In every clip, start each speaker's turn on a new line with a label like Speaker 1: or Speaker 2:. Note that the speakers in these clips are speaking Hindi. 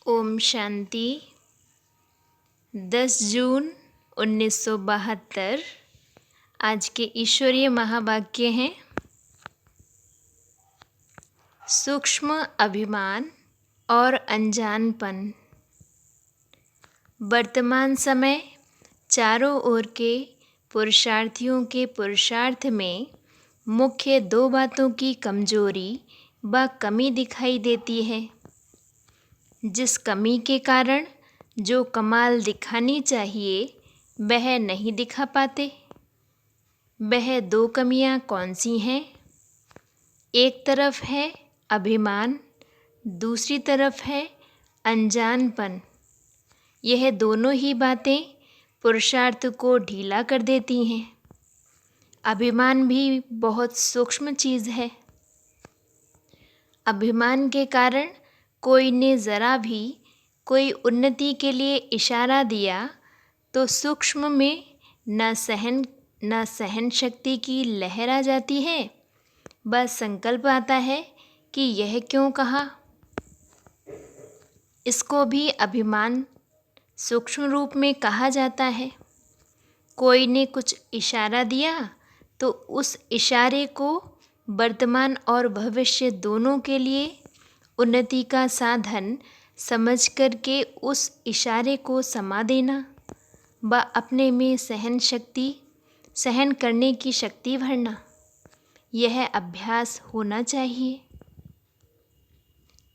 Speaker 1: ओम शांति। 10 जून 1972 आज के ईश्वरीय महावाक्य हैं। सूक्ष्म अभिमान और अनजानपन। वर्तमान समय चारों ओर के पुरुषार्थियों के पुरुषार्थ में मुख्य दो बातों की कमजोरी व कमी दिखाई देती है, जिस कमी के कारण जो कमाल दिखानी चाहिए वह नहीं दिखा पाते। वह दो कमियां कौन सी हैं? एक तरफ है अभिमान, दूसरी तरफ है अनजानपन। यह दोनों ही बातें पुरुषार्थ को ढीला कर देती हैं। अभिमान भी बहुत सूक्ष्म चीज़ है। अभिमान के कारण कोई ने ज़रा भी कोई उन्नति के लिए इशारा दिया तो सूक्ष्म में न सहन शक्ति की लहर आ जाती है, बस संकल्प आता है कि यह क्यों कहा। इसको भी अभिमान सूक्ष्म रूप में कहा जाता है। कोई ने कुछ इशारा दिया तो उस इशारे को वर्तमान और भविष्य दोनों के लिए उन्नति का साधन समझ करके उस इशारे को समा देना व अपने में सहन करने की शक्ति भरना, यह अभ्यास होना चाहिए।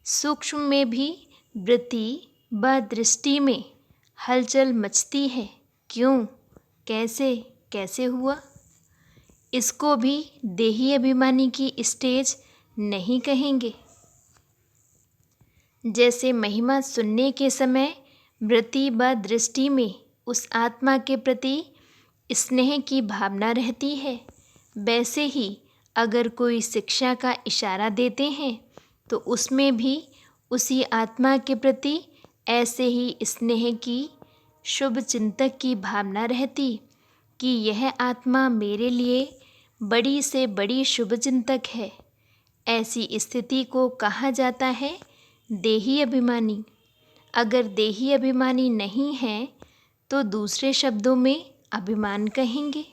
Speaker 1: सूक्ष्म में भी वृत्ति व दृष्टि में हलचल मचती है। क्यों, कैसे हुआ? इसको भी देही अभिमानी की स्टेज नहीं कहेंगे। जैसे महिमा सुनने के समय वृत्ति व दृष्टि में उस आत्मा के प्रति स्नेह की भावना रहती है, वैसे ही अगर कोई शिक्षा का इशारा देते हैं तो उसमें भी उसी आत्मा के प्रति ऐसे ही स्नेह की शुभ चिंतक की भावना रहती कि यह आत्मा मेरे लिए बड़ी से बड़ी शुभ चिंतक है। ऐसी स्थिति को कहा जाता है देही अभिमानी। अगर देही अभिमानी नहीं है तो दूसरे शब्दों में अभिमान कहेंगे।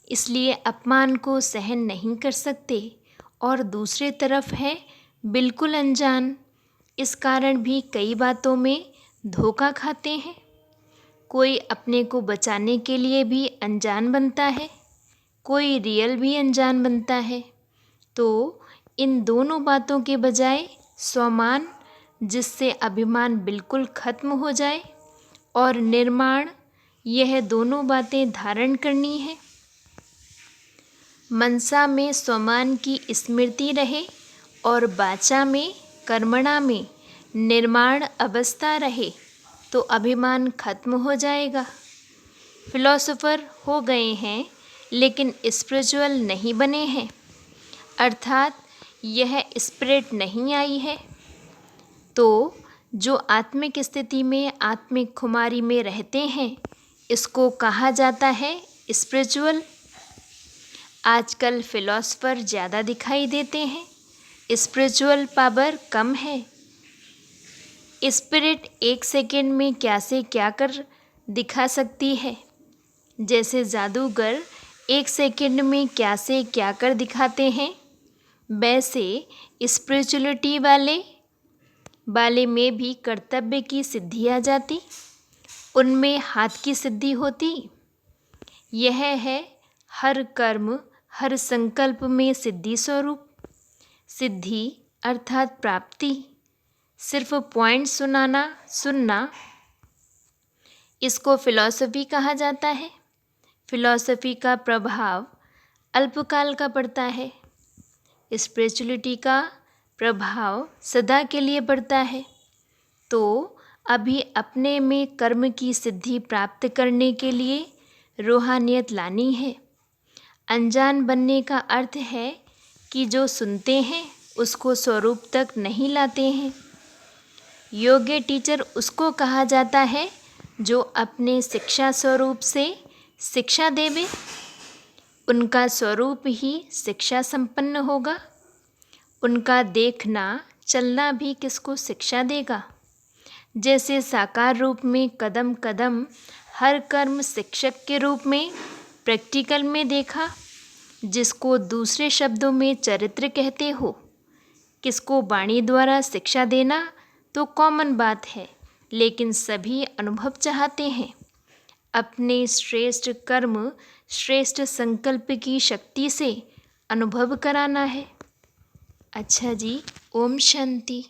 Speaker 1: इसलिए अपमान को सहन नहीं कर सकते और दूसरे तरफ है बिल्कुल अनजान। इस कारण भी कई बातों में धोखा खाते हैं। कोई अपने को बचाने के लिए भी अनजान बनता है, कोई रियल भी अनजान बनता है। तो इन दोनों बातों के बजाय स्वमान, जिससे अभिमान बिल्कुल खत्म हो जाए, और निर्माण, यह दोनों बातें धारण करनी है। मनसा में स्वमान की स्मृति रहे और वाचा में कर्मणा में निर्माण अवस्था रहे तो अभिमान खत्म हो जाएगा। फिलोसोफर हो गए हैं लेकिन स्पिरिचुअल नहीं बने हैं, अर्थात यह स्पिरिट नहीं आई है। तो जो आत्मिक स्थिति में आत्मिक खुमारी में रहते हैं, इसको कहा जाता है स्पिरिचुअल। आजकल फिलोसोफर ज़्यादा दिखाई देते हैं, स्पिरिचुअल पावर कम है। स्पिरिट एक सेकेंड में क्या से क्या कर दिखा सकती है। जैसे जादूगर एक सेकेंड में क्या से क्या कर दिखाते हैं, वैसे स्पिरिचुअलिटी वाले में भी कर्तव्य की सिद्धि आ जाती, उनमें हाथ की सिद्धि होती। यह है हर कर्म हर संकल्प में सिद्धि स्वरूप। सिद्धि अर्थात प्राप्ति, सिर्फ पॉइंट सुनना, इसको फिलॉसफी कहा जाता है। फिलॉसफी का प्रभाव अल्पकाल का पड़ता है, स्पिरिचुअलिटी का प्रभाव सदा के लिए पड़ता है। तो अभी अपने में कर्म की सिद्धि प्राप्त करने के लिए रूहानियत लानी है। अनजान बनने का अर्थ है कि जो सुनते हैं उसको स्वरूप तक नहीं लाते हैं। योग्य टीचर उसको कहा जाता है जो अपने शिक्षा स्वरूप से शिक्षा देवे। उनका स्वरूप ही शिक्षा संपन्न होगा। उनका देखना चलना भी किसको शिक्षा देगा। जैसे साकार रूप में कदम कदम, हर कर्म शिक्षक के रूप में प्रैक्टिकल में देखा, जिसको दूसरे शब्दों में चरित्र कहते हो। किसको वाणी द्वारा शिक्षा देना तो कॉमन बात है, लेकिन सभी अनुभव चाहते हैं। अपने श्रेष्ठ कर्म, श्रेष्ठ संकल्प की शक्ति से अनुभव कराना है। अच्छा जी, ओम शांति।